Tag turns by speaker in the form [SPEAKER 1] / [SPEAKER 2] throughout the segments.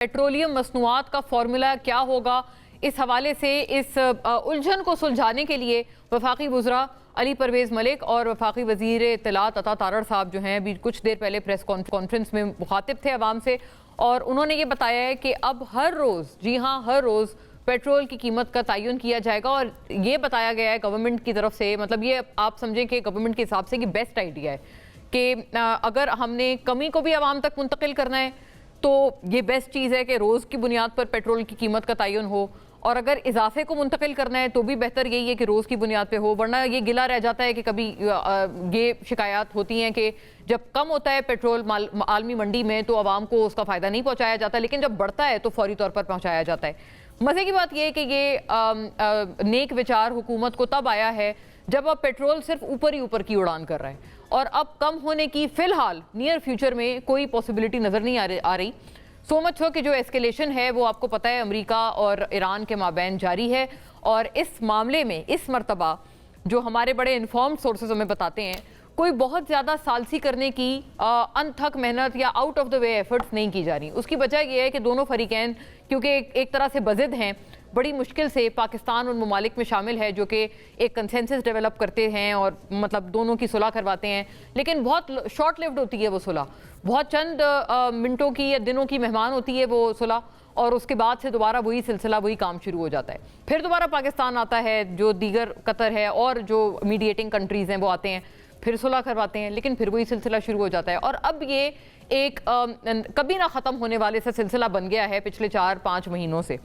[SPEAKER 1] Petroleum मसनूआत का formula क्या होगा, इस हवाले से इस उलझन को सुलझाने के लिए वफाकी वज़रा अली परवेज़ मलिक और वफाकी वज़ीर इत्तलात अता तारड़ साहब जो हैं अभी कुछ देर पहले प्रेस कॉन्फ्रेंस में मुखातिब थे अवाम से, और उन्होंने ये बताया है कि अब हर रोज़, जी हाँ हर रोज़ पेट्रोल की कीमत का तयन किया जाएगा। और ये बताया गया है गवर्नमेंट की तरफ से, मतलब ये आप समझें कि गवर्नमेंट के हिसाब से कि बेस्ट आइडिया है कि अगर हमने कमी को भी आवाम तक मुंतकिल करना है तो ये बेस्ट चीज़ है कि रोज़ की बुनियाद पर पेट्रोल की कीमत का तयन हो, और अगर इजाफे को मुंतकिल करना है तो भी बेहतर यही है कि रोज़ की बुनियाद पे हो। वरना ये गिला रह जाता है कि कभी ये शिकायत होती हैं कि जब कम होता है पेट्रोल आलमी मंडी में तो आवाम को उसका फ़ायदा नहीं पहुँचाया जाता, लेकिन जब बढ़ता है तो फौरी तौर पर पहुँचाया जाता है। मज़े की बात यह है कि ये नेक विचार हुकूमत को तब आया है जब अब पेट्रोल सिर्फ ऊपर ही ऊपर की उड़ान कर रहा है, और अब कम होने की फ़िलहाल नियर फ्यूचर में कोई पॉसिबिलिटी नज़र नहीं आ रही। सो मच हो कि जो एस्केलेशन है वो आपको पता है अमेरिका और ईरान के माबैन जारी है, और इस मामले में इस मरतबा जो हमारे बड़े इन्फॉर्म्ड सोर्सेज हमें बताते हैं कोई बहुत ज़्यादा सालसी करने की अनथक मेहनत या out of the way efforts नहीं की जा रही। उसकी वजह यह है कि दोनों फरीकैन क्योंकि एक तरह से बज़िद हैं, बड़ी मुश्किल से पाकिस्तान उन ममालिक में शामिल है जो कि एक कंसेंसस डेवलप करते हैं और मतलब दोनों की सुलह करवाते हैं, लेकिन बहुत शॉर्ट लिव्ड होती है वो सुलह, बहुत चंद मिनटों की या दिनों की मेहमान होती है वो सुलह, और उसके बाद से दोबारा वही सिलसिला वही काम शुरू हो जाता है। फिर दोबारा पाकिस्तान आता है, जो दीगर कतर है और जो मीडिएटिंग कंट्रीज़ हैं वो आते हैं, फिर सुलह करवाते हैं, लेकिन फिर वही सिलसिला शुरू हो जाता है। और अब ये एक कभी ना ख़त्म होने वाले से सिलसिला बन गया है पिछले 4-5 महीनों से।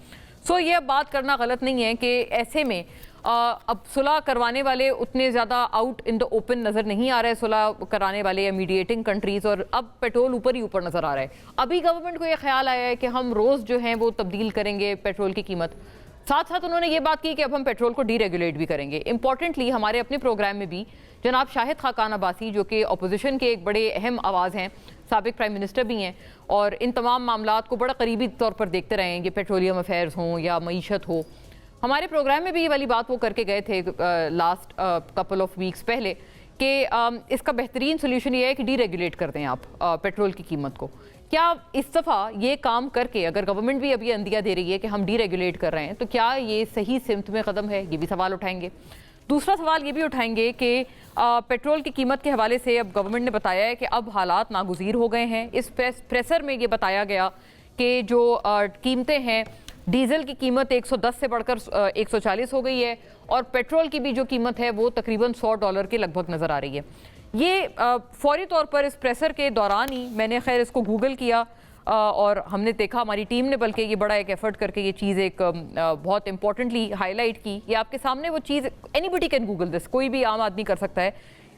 [SPEAKER 1] सो ये बात करना गलत नहीं है कि ऐसे में अब सुलह करवाने वाले उतने ज़्यादा आउट इन द ओपन नज़र नहीं आ रहे, सुलह कराने वाले या मीडिएटिंग कंट्रीज़, और अब पेट्रोल ऊपर ही ऊपर नज़र आ रहा है। अभी गवर्नमेंट को ये ख्याल आया है कि हम रोज़ जो हैं वो तब्दील करेंगे पेट्रोल की कीमत। साथ साथ उन्होंने ये बात की कि अब हम पेट्रोल को डीरेगुलेट भी करेंगे। इंपॉर्टेंटली हमारे अपने प्रोग्राम में भी जनाब शाहिद खाकान अब्बासी, जो कि अपोजिशन के एक बड़े अहम आवाज़ हैं, साबिक प्राइम मिनिस्टर भी हैं, और इन तमाम मामलात को बड़ा करीबी तौर पर देखते रहे हैं कि पेट्रोलियम अफेयर्स हों या मईशत हो। हमारे प्रोग्राम में भी ये वाली बात वो करके गए थे लास्ट कपल ऑफ वीक्स पहले कि इसका बेहतरीन सोल्यूशन ये है कि डीरेगुलेट कर दें आप पेट्रोल की कीमत को। क्या इस दफ़ा ये काम करके, अगर गवर्नमेंट भी अभी अंदिया दे रही है कि हम डीरेगुलेट कर रहे हैं, तो क्या ये सही सिमत में कदम है? ये भी सवाल उठाएंगे। दूसरा सवाल ये भी उठाएंगे कि पेट्रोल की कीमत के हवाले से अब गवर्नमेंट ने बताया है कि अब हालात नागुज़ीर हो गए हैं। इस प्रेसर में ये बताया गया कि जो कीमतें हैं, डीजल की कीमत 110 से बढ़कर 140 हो गई है, और पेट्रोल की भी जो कीमत है वो तकरीबन $100 के लगभग नज़र आ रही है। ये फौरी तौर पर इस प्रेसर के दौरान ही मैंने खैर इसको गूगल किया और हमने देखा, हमारी टीम ने बल्कि ये बड़ा एक एफर्ट करके ये चीज़ एक बहुत इंपॉर्टेंटली हाईलाइट की। ये आपके सामने वो चीज़, एनीबडी कैन गूगल दिस, कोई भी आम आदमी कर सकता है।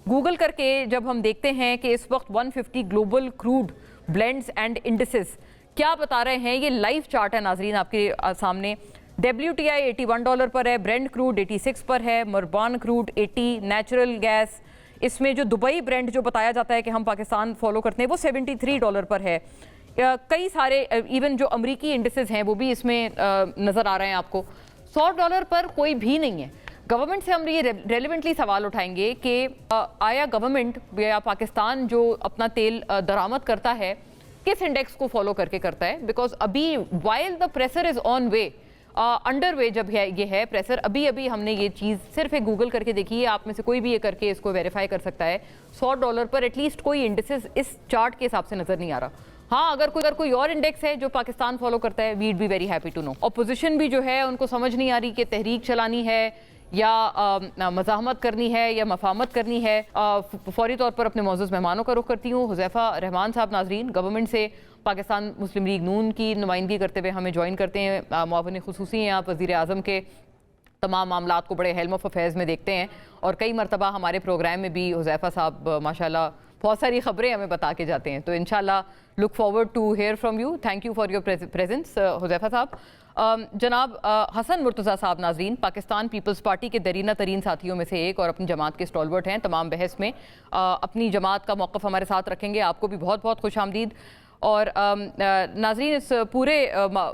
[SPEAKER 1] गूगल करके जब हम देखते हैं कि इस वक्त 150 global crude blends and indices क्या बता रहे हैं, ये लाइव चार्ट है नाजरीन आपके सामने। WTI $81 पर है, ब्रेंट क्रूड 86 पर है, मरबान क्रूड 80, नेचुरल गैस इसमें जो दुबई ब्रेंट जो बताया जाता है कि हम पाकिस्तान फॉलो करते हैं वो $73 पर है। कई सारे इवन जो अमरीकी इंडिसेस हैं वो भी इसमें नज़र आ रहे हैं आपको। $100 पर कोई भी नहीं है। गवर्नमेंट से हम ये रेलिवेंटली सवाल उठाएंगे कि आया गवर्नमेंट या पाकिस्तान जो अपना तेल दरामद करता है किस इंडेक्स को फॉलो करके करता है? बिकॉज अभी while the pressure is on way, under way जब ये है प्रेशर, अभी हमने ये चीज़ सिर्फ एक गूगल करके देखी है, आप में से कोई भी ये करके इसको वेरीफाई कर सकता है। $100 पर एटलीस्ट कोई इंडेक्स इस चार्ट के हिसाब से नज़र नहीं आ रहा। हाँ, अगर कोई और इंडेक्स है जो पाकिस्तान फॉलो करता है, we'd be very happy to know. Opposition भी जो है उनको समझ नहीं आ रही कि तहरीक चलानी है या मज़ाहमत करनी है या मफामत करनी है। फौरी तौर पर अपने मौजूद मेहमानों का रुख करती हूँ। हुज़ैफ़ा रहमान साहब नाजरीन गवर्नमेंट से पाकिस्तान मुस्लिम लीग नून की नुमाइंदगी करते हुए हमें ज्वाइन करते हैं। मुआविन खुसूसी हैं आप, वज़ीर आज़म के तमाम मामलात को बड़े हेल्म ऑफ अफेयर्स में देखते हैं, और कई मरतबा हमारे प्रोग्राम में भी हुज़ैफ़ा साहब माशाल्लाह बहुत सारी खबरें हमें बता के जाते हैं। तो इंशाल्लाह look forward to hear from you. Thank you for your presence Huzaifa साहब। जनाब हसन मुर्तज़ा साहब नाजरीन पाकिस्तान पीपल्स पार्टी के दरीना तरीन साथियों में से एक और अपनी जमात के स्टॉलवर्ट हैं। तमाम बहस में अपनी जमात का मौक़िफ़ हमारे साथ रखेंगे। आपको भी बहुत बहुत खुश आमदीद। और नाजरीन, इस पूरे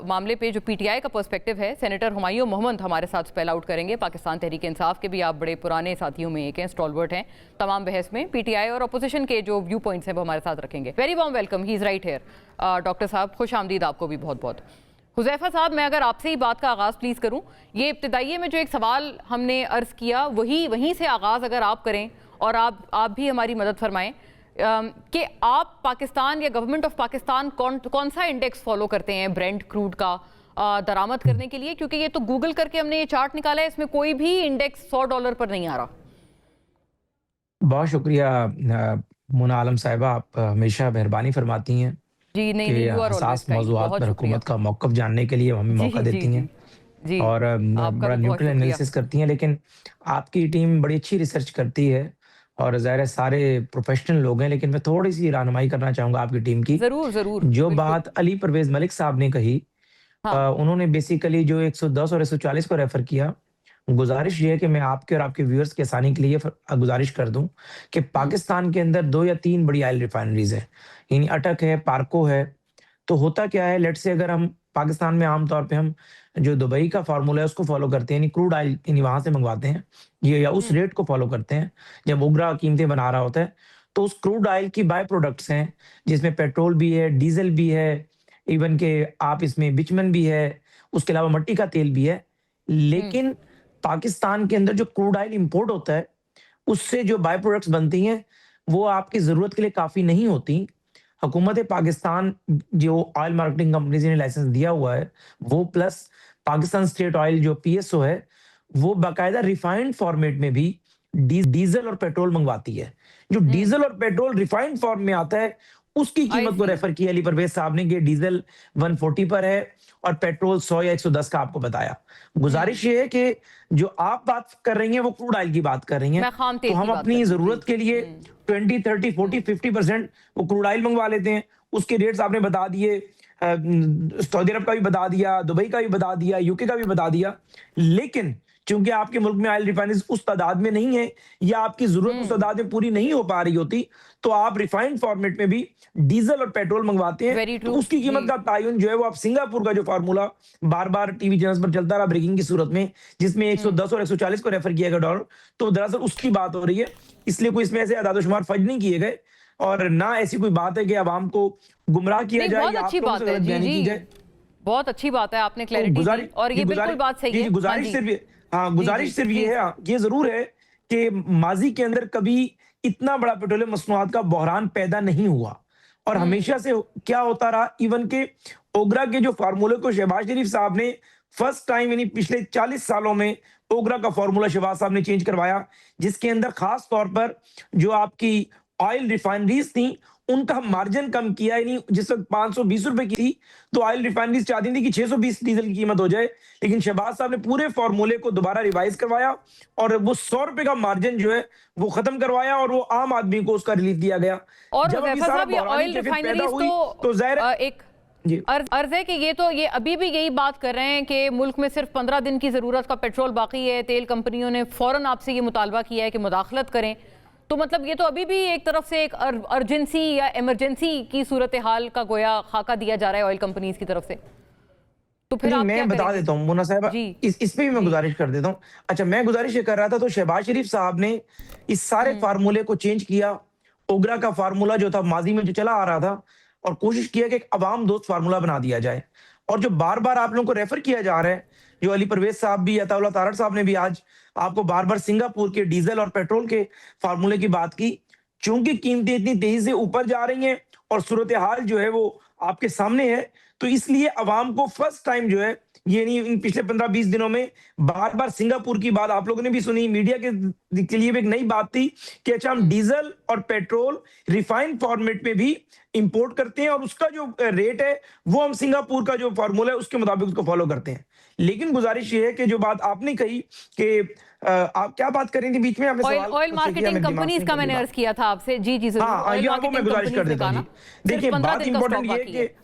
[SPEAKER 1] मामले पे जो पीटीआई का पर्सपेक्टिव है, सेनेटर हुमायूं मोहम्मद हमारे साथ स्पेल आउट करेंगे। पाकिस्तान तहरीक इंसाफ के भी आप बड़े पुराने साथियों में एक हैं, स्टॉलवर्ट हैं तमाम बहस में। पीटीआई और अपोजिशन के जो व्यू पॉइंट्स हैं वो हमारे साथ रखेंगे। Very warm welcome, he is right here. Doctor साहब खुश आमदीद आपको भी बहुत बहुत। हुज़ैफा साहब, मैं अगर आपसे ही बात का आगाज़ प्लीज़ करूं, ये इब्तिदाइये में जो एक सवाल हमने अर्ज़ किया वहीं से आगाज़ अगर आप करें और आप भी हमारी मदद फरमाएं कि आप पाकिस्तान या गवर्नमेंट ऑफ पाकिस्तान कौन सा इंडेक्स फॉलो करते हैं ब्रेंट क्रूड का दरामद करने के लिए? क्योंकि ये तो गूगल करके हमने ये चार्ट निकाला है, इसमें कोई भी इंडेक्स $100 पर नहीं आ रहा।
[SPEAKER 2] बहुत शुक्रिया मुना आलम साहिबा, आप हमेशा मेहरबानी फरमाती हैं
[SPEAKER 1] जी। नहीं
[SPEAKER 2] कि
[SPEAKER 1] यू आर ऑलवेज
[SPEAKER 2] हसास
[SPEAKER 1] काइंड,
[SPEAKER 2] मौज़ूआत
[SPEAKER 1] बहुत
[SPEAKER 2] पर
[SPEAKER 1] शुक्रिया।
[SPEAKER 2] हुकूमत का मौक़िफ़ जानने के लिए हमें
[SPEAKER 1] जी
[SPEAKER 2] मौका
[SPEAKER 1] जी
[SPEAKER 2] देती
[SPEAKER 1] जी
[SPEAKER 2] हैं
[SPEAKER 1] जी,
[SPEAKER 2] और
[SPEAKER 1] आपका
[SPEAKER 2] बड़ा
[SPEAKER 1] भी बहुत
[SPEAKER 2] न्यूट्रल
[SPEAKER 1] शुक्रिया।
[SPEAKER 2] एनालिसिस करती हैं। लेकिन आपकी टीम बड़ी अच्छी रिसर्च करती है और ज़ाहिर है सारे प्रोफ़ेशनल लोग हैं, लेकिन मैं थोड़ी-सी रहनुमाई करना चाहूँगा आपकी टीम की।
[SPEAKER 1] ज़रूर ज़रूर,
[SPEAKER 2] जो
[SPEAKER 1] बिल्कुल।
[SPEAKER 2] बात अली परवेज़ मलिक साहब ने कही,
[SPEAKER 1] हाँ।
[SPEAKER 2] उन्होंने बेसिकली जो 110 और 140 को रेफ़र किया। गुज़ारिश ये है कि मैं आपके और आपके व्यूअर्स की आसानी के लिए गुज़ारिश कर दूँ कि पाकिस्तान के अंदर 2 या 3 बड़ी ऑयल रिफ़ाइनरीज़ हैं। यानी अटक है, पार्को है। तो होता क्या है, लेट्स से अगर हम पाकिस्तान में आम तौर पे हम जो दुबई का फ़ॉर्मूला है उसको फ़ॉलो करते हैं, यानी क्रूड ऑयल यानी वहाँ से मंगवाते हैं, ये या उस रेट को फ़ॉलो करते हैं, जब ओगरा कीमतें बना रहा होता है, तो उस क्रूड ऑयल की बाय प्रोडक्ट्स हैं, जिसमें पेट्रोल भी है, डीज़ल भी है, इवन के आप इसमें बिचमन भी है, उसके अलावा मट्टी का तेल भी है। लेकिन पाकिस्तान के अंदर जो क्रूड ऑयल इम्पोर्ट होता है, उससे जो बाय प्रोडक्ट्स बनती हैं, वो आपकी ज़रूरत के लिए काफ़ी नहीं होती। हुकूमत पाकिस्तान जो ऑयल मार्केटिंग कंपनीज़ ने लाइसेंस दिया हुआ है, वो प्लस पाकिस्तान स्टेट ऑयल जो पीएसओ है, वो बाकायदा रिफाइंड फॉर्मेट में भी डीज़ल और पेट्रोल मंगवाती है। जो डीज़ल और पेट्रोल रिफाइंड फॉर्म में आता है, उसकी
[SPEAKER 1] आई
[SPEAKER 2] कीमत को
[SPEAKER 1] सी।
[SPEAKER 2] रेफ़र किया अली परवेज़ साहब ने कि डीज़ल 140 पर है और पेट्रोल 100 या 110 का आपको बताया। गुज़ारिश ये है कि जो आप बात कर रही हैं, वो क्रूड ऑयल की बात कर रही हैं।
[SPEAKER 1] मैं खाम
[SPEAKER 2] तो
[SPEAKER 1] तेल की
[SPEAKER 2] हम
[SPEAKER 1] बात कर
[SPEAKER 2] अपनी
[SPEAKER 1] रही हूँ जी।
[SPEAKER 2] ज़रूरत के लिए 20, 30, 40, 50% वो क्रूड ऑयल मंगवा लेते हैं। उसके रेट्स आपने बता दिए, सऊदी अरब का भी बता दिया, दुबई का भी बता दिया, यूके का भी बता दिया। लेकिन चूँकि आपके मुल्क में ऑयल रिफाइनरीज़ उस तादाद में नहीं है या आपकी ज़रूरत उस तादाद में पूरी नहीं हो पा रही होती, तो आप रिफाइंड फॉर्मेट में भी डीज़ल और पेट्रोल मंगवाते हैं।
[SPEAKER 1] वेरी
[SPEAKER 2] तो
[SPEAKER 1] ट्रू
[SPEAKER 2] उसकी
[SPEAKER 1] जी।
[SPEAKER 2] कीमत का तयन जो है वो आप सिंगापुर का जो फ़ॉर्मूला बार-बार टीवी चैनल्स पर चलता रहा ब्रेकिंग की सूरत में, जिसमें 110 और 140 को रेफ़र किया गया डॉलर, तो दरअसल उसकी बात हो रही है। इसलिए कोई इसमें ऐसे अदाद-ओ-शुमार फर्ज नहीं किए गए और ना ऐसी कोई बात है कि अवाम को गुमराह किया
[SPEAKER 1] नहीं,
[SPEAKER 2] जाए
[SPEAKER 1] बहुत
[SPEAKER 2] या
[SPEAKER 1] अच्छी
[SPEAKER 2] आप लोगों से
[SPEAKER 1] बात है
[SPEAKER 2] गलत
[SPEAKER 1] जी
[SPEAKER 2] बयानी
[SPEAKER 1] जी,
[SPEAKER 2] की जाए।
[SPEAKER 1] बहुत अच्छी बात है, आपने
[SPEAKER 2] तो
[SPEAKER 1] क्लैरिटी दी और ये बिल्कुल बात सही है। हाँ
[SPEAKER 2] गुज़ारिश
[SPEAKER 1] जी
[SPEAKER 2] सिर्फ़ ये, हाँ,
[SPEAKER 1] जी जी
[SPEAKER 2] गुज़ारिश सिर्फ़ ये
[SPEAKER 1] प्लीज।
[SPEAKER 2] है, ये ज़रूर है कि माज़ी के अंदर कभी इतना बड़ा पेट्रोलियम मसनूआत का बहरान पैदा नहीं हुआ और हमेशा से क्या होता रहा, इवन के ओगरा के जो फ़ॉर्मूले को शहबाज शरीफ साहब ने फर्स्ट टाइम यानी पिछले 40 सालों में ओगरा का फ़ॉर्मूला शहबाज साहब ने चेंज करवाया, जिसके अंदर ख़ास तौर पर जो आपकी ऑयल रिफाइनरीज़ थी, उनका मार्जिन कम किया, यानी जिस वक़्त ₹520 की थी, तो ऑयल रिफाइनरीज़ चाहती थी कि 620 डीज़ल की कीमत हो जाए। लेकिन शहबाज साहब ने पूरे फ़ॉर्मूले को दोबारा रिवाइज़ करवाया और वो ₹100 का मार्जिन जो है, वो ख़त्म करवाया और वो आम आदमी को उसका रिलीफ़ दिया गया।
[SPEAKER 1] और
[SPEAKER 2] जब अब ये
[SPEAKER 1] हुज़ैफा
[SPEAKER 2] सारा
[SPEAKER 1] साहब, ये
[SPEAKER 2] बहरानी
[SPEAKER 1] ऑयल
[SPEAKER 2] कैफ़ियत पैदा
[SPEAKER 1] रिफाइनरीज
[SPEAKER 2] हुई, तो ज़ाहिर है
[SPEAKER 1] एक
[SPEAKER 2] जी।
[SPEAKER 1] अर्ज है कि ये अभी भी यही बात कर रहे हैं कि मुल्क में सिर्फ 15 दिन की ज़रूरत का पेट्रोल बाकी है। तेल कंपनियों ने फ़ौरन आपसे ये मुतालबा किया है कि मुदाखलत करें। तो मतलब ये तो अभी भी एक तरफ से एक अर्जेंसी या इमरजेंसी की सूरत हाल का गोया खाका दिया जा रहा है ऑयल कंपनीज की तरफ से। तो फिर
[SPEAKER 2] नहीं,
[SPEAKER 1] आप क्या
[SPEAKER 2] मैं बता
[SPEAKER 1] करेंगे?
[SPEAKER 2] देता हूँ मुन्ना साहिबा,
[SPEAKER 1] जी
[SPEAKER 2] इस पे भी मैं
[SPEAKER 1] जी।
[SPEAKER 2] गुज़ारिश कर देता हूँ। अच्छा, मैं गुज़ारिश ये कर रहा था, तो शहबाज शरीफ साहब ने इस सारे फ़ॉर्मूले को चेंज किया। ओगरा का फ़ॉर्मूला जो था माज़ी में जो चला आ रहा था और कोशिश किया कि एक अवाम दोस्त फ़ॉर्मूला बना दिया जाए। और जो बार-बार आप लोगों को रेफ़र किया जा रहा है, जो अली परवेज़ साहब भी, अताउल्लाह तारड़ साहब ने भी आज आपको बार-बार सिंगापुर के डीज़ल और पेट्रोल के फ़ॉर्मूले की बात की। चूँकि कीमतें इतनी तेज़ी से ऊपर जा रही हैं और सूरत-ए-हाल जो है वो आपके सामने है, तो इसलिए अवाम को फर्स्ट टाइम जो है, ये नहीं इन पिछले 15-20 दिनों में बार-बार सिंगापुर की बात आप लोगों ने भी सुनी, मीडिया के लिए भी एक नई बात थी कि अच्छा हम डीज़ल और पेट्रोल रिफाइंड फॉर्मेट में भी इंपोर्ट करते हैं और उसका जो रेट है, वो हम सिंगापुर का जो फ़ॉर्मूला है उसके मुताबिक उसको फ़ॉलो करते हैं। लेकिन गुज़ारिश ये है कि जो बात आपने कही कि आप क्या बात कर रही थी बीच में, आपने
[SPEAKER 1] ऑयल
[SPEAKER 2] सवाल
[SPEAKER 1] ऑयल
[SPEAKER 2] मुझसे किया,
[SPEAKER 1] मार्केटिंग
[SPEAKER 2] मेरे दिमाग से
[SPEAKER 1] कंपनीज का
[SPEAKER 2] निकल
[SPEAKER 1] मैंने
[SPEAKER 2] गई
[SPEAKER 1] अर्ज
[SPEAKER 2] बात।
[SPEAKER 1] किया था आपसे। जी जी जरूर,
[SPEAKER 2] हाँ,
[SPEAKER 1] ऑयल
[SPEAKER 2] यहाँ वो मैं
[SPEAKER 1] मार्केटिंग
[SPEAKER 2] गुज़ारिश कर
[SPEAKER 1] कंपनीज ने
[SPEAKER 2] देता
[SPEAKER 1] कहा
[SPEAKER 2] हूँ
[SPEAKER 1] ना
[SPEAKER 2] जी।
[SPEAKER 1] सिर्फ
[SPEAKER 2] देखिए,
[SPEAKER 1] 15
[SPEAKER 2] बात
[SPEAKER 1] दिन का स्टॉक
[SPEAKER 2] इम्पोर्टेंट ये है
[SPEAKER 1] बाकी है
[SPEAKER 2] कि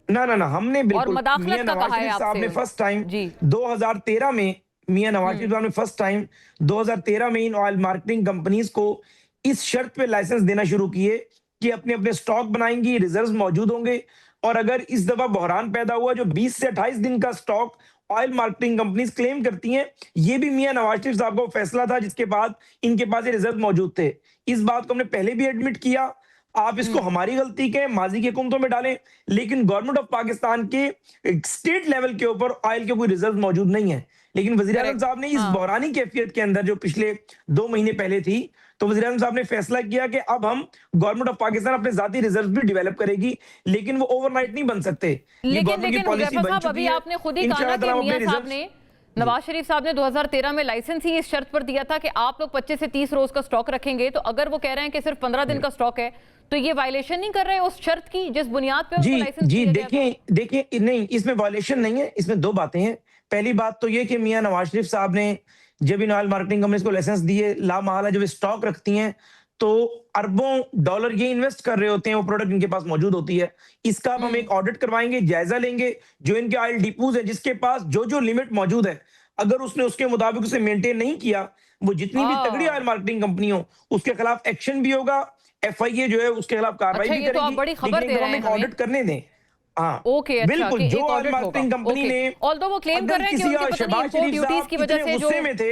[SPEAKER 2] ना, हमने
[SPEAKER 1] और
[SPEAKER 2] बिल्कुल मियाँ
[SPEAKER 1] मदाखलत का
[SPEAKER 2] नवाज़
[SPEAKER 1] कहा है
[SPEAKER 2] शरीफ साहब
[SPEAKER 1] आपसे।
[SPEAKER 2] ने फर्स्ट टाइम
[SPEAKER 1] जी
[SPEAKER 2] 2013 में, मियाँ नवाज़ शरीफ साहब ने फर्स्ट टाइम 2013 में इन ऑयल मार्केटिंग कंपनीज़ को इस शर्त पे लाइसेंस देना शुरू किए कि अपने अपने स्टॉक बनाएंगी, रिजर्व्स मौजूद होंगे। और अगर इस दफा बहरान पैदा हुआ, जो 20 से 28 दिन का stock oil marketing companies claim करती हैं, ये भी मियां नवाज शरीफ साहब का फैसला था, जिसके बाद इनके पास ये रिजर्व मौजूद थे। इस बात को हमने पहले भी एडमिट किया। आप इसको हमारी गलती के माजी की हुकूमतों में डालें, लेकिन गवर्नमेंट ऑफ पाकिस्तान के स्टेट लेवल के ऊपर ऑयल के कोई रिजर्व मौजूद नहीं है। लेकिन वजीर आजम
[SPEAKER 1] करेक्ट।
[SPEAKER 2] साहब ने इस
[SPEAKER 1] हाँ,
[SPEAKER 2] बहरानी कैफियत के अंदर, जो पिछले 2 महीने पहले थी, तो वजीर आजम साहब ने फैसला किया कि अब हम गवर्नमेंट ऑफ पाकिस्तान अपने जाती रिजर्व भी डेवलप करेगी, लेकिन वो ओवरनाइट नहीं बन सकते। ये
[SPEAKER 1] लेकिन
[SPEAKER 2] गवर्नमेंट की
[SPEAKER 1] लेकिन
[SPEAKER 2] पॉलिसी
[SPEAKER 1] हुजैफा
[SPEAKER 2] बन
[SPEAKER 1] साहब, अभी
[SPEAKER 2] चुकी है।
[SPEAKER 1] आपने खुद ही कहा ना
[SPEAKER 2] इंशाअल्लाह
[SPEAKER 1] कि
[SPEAKER 2] ताला हम अपने
[SPEAKER 1] मियां साहब
[SPEAKER 2] रिजर्व
[SPEAKER 1] ने, नवाज शरीफ साहब ने 2013 में लाइसेंस ही इस शर्त पर दिया था कि आप लोग 25 से 30 रोज का स्टॉक रखेंगे। तो अगर वो कह रहे हैं कि सिर्फ 15 दिन का स्टॉक है, तो ये वायलेशन नहीं कर रहे उस शर्त की जिस बुनियाद पे उनको लाइसेंस
[SPEAKER 2] जी
[SPEAKER 1] दिया गया था?
[SPEAKER 2] देखिए देखिए, नहीं, इसमें वायलेशन नहीं है। इसमें 2 बातें हैं। पहली बात तो ये कि मियां नवाज शरीफ साहब ने जब इन ऑयल मार्केटिंग कंपनीज को लाइसेंस दिए, लामहला जब स्टॉक रखती हैं, तो अरबों डॉलर ये इन्वेस्ट कर रहे होते हैं, वो प्रोडक्ट इनके पास मौजूद होती है। इसका अब हम एक ऑडिट करवाएंगे, जायजा लेंगे, जो इनके ऑयल डिपोज है, जिसके पास जो जो लिमिट मौजूद है, अगर उसने उसके मुताबिक उसे मेंटेन नहीं किया, वो जितनी भी तगड़ी ऑयल मार्केटिंग कंपनी हो, उसके खिलाफ एक्शन भी होगा। FIA जो है उसके खिलाफ कार्रवाई
[SPEAKER 1] अच्छा,
[SPEAKER 2] भी
[SPEAKER 1] ये तो आप
[SPEAKER 2] करेगी।
[SPEAKER 1] बड़ी खबर
[SPEAKER 2] लेकिन
[SPEAKER 1] दे
[SPEAKER 2] एक
[SPEAKER 1] रहे
[SPEAKER 2] हम
[SPEAKER 1] हैं
[SPEAKER 2] एक
[SPEAKER 1] हमें।
[SPEAKER 2] ऑडिट करने दें। हाँ,
[SPEAKER 1] ओके, अच्छा,
[SPEAKER 2] बिल्कुल।
[SPEAKER 1] कि
[SPEAKER 2] जो
[SPEAKER 1] एक
[SPEAKER 2] ऑयल
[SPEAKER 1] ऑडिट
[SPEAKER 2] मार्केटिंग
[SPEAKER 1] होगा।
[SPEAKER 2] कंपनी
[SPEAKER 1] ओके,
[SPEAKER 2] ने,
[SPEAKER 1] ऑल्दो वो क्लेम कर
[SPEAKER 2] अगर
[SPEAKER 1] रहे हैं कि
[SPEAKER 2] किसी
[SPEAKER 1] उनके पता नहीं
[SPEAKER 2] शहबाज
[SPEAKER 1] इंपोर्ट
[SPEAKER 2] शरीफ
[SPEAKER 1] ड्यूटीज
[SPEAKER 2] साहब
[SPEAKER 1] की वजह
[SPEAKER 2] इतने
[SPEAKER 1] से जो,
[SPEAKER 2] गुस्से में थे,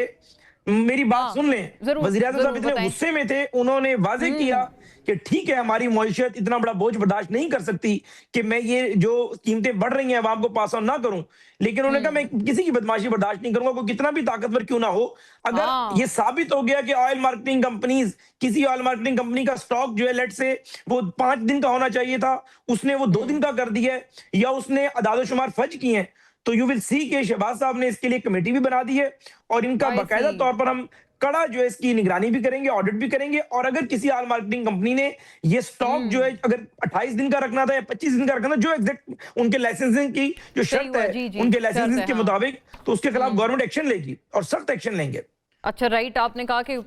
[SPEAKER 2] मेरी बात
[SPEAKER 1] हाँ,
[SPEAKER 2] सुन लें,
[SPEAKER 1] जरूर
[SPEAKER 2] वजीर आजम साहब
[SPEAKER 1] जरूर
[SPEAKER 2] इतने
[SPEAKER 1] बताएं।
[SPEAKER 2] गुस्से में थे, उन्होंने वाजे किया कि ठीक है, हमारी मईशत इतना बड़ा बोझ बर्दाश्त नहीं कर सकती कि मैं ये जो कीमतें बढ़ रही हैं अवाम को पास ऑन ना करूं। लेकिन उन्होंने कहा, मैं किसी की बदमाशी बर्दाश्त नहीं करूंगा, कोई कितना भी ताकतवर क्यों ना हो। अगर ये
[SPEAKER 1] हाँ,
[SPEAKER 2] साबित हो गया कि ऑयल मार्केटिंग कंपनीज, किसी ऑयल मार्केटिंग कंपनी का स्टॉक जो है, लेट से वो 5 दिन का होना चाहिए था, उसने वो 2 दिन का कर दिया है, या उसने अदाद-ओ-शुमार फर्ज किए हैं, तो यू विल सी कि शहबाज साहब ने इसके लिए कमेटी भी बना दी है, और इनका
[SPEAKER 1] आई
[SPEAKER 2] बाकायदा
[SPEAKER 1] सी।
[SPEAKER 2] तौर पर हम कड़ा जो है इसकी निगरानी भी करेंगे, ऑडिट भी करेंगे। और अगर किसी ऑयल मार्केटिंग कंपनी ने ये स्टॉक जो है, अगर 28 दिन का रखना था या 25 दिन का रखना था, जो एग्जैक्ट उनके लाइसेंसिंग की जो
[SPEAKER 1] सही
[SPEAKER 2] शर्त
[SPEAKER 1] हुआ,
[SPEAKER 2] है,
[SPEAKER 1] जी जी,
[SPEAKER 2] उनके
[SPEAKER 1] शर्त
[SPEAKER 2] लाइसेंसिंग
[SPEAKER 1] है,
[SPEAKER 2] के
[SPEAKER 1] हाँ।
[SPEAKER 2] मुताबिक, तो उसके खिलाफ गवर्नमेंट एक्शन लेगी और सख्त एक्शन लेंगे।
[SPEAKER 1] अच्छा, राइट, आपने कहा कि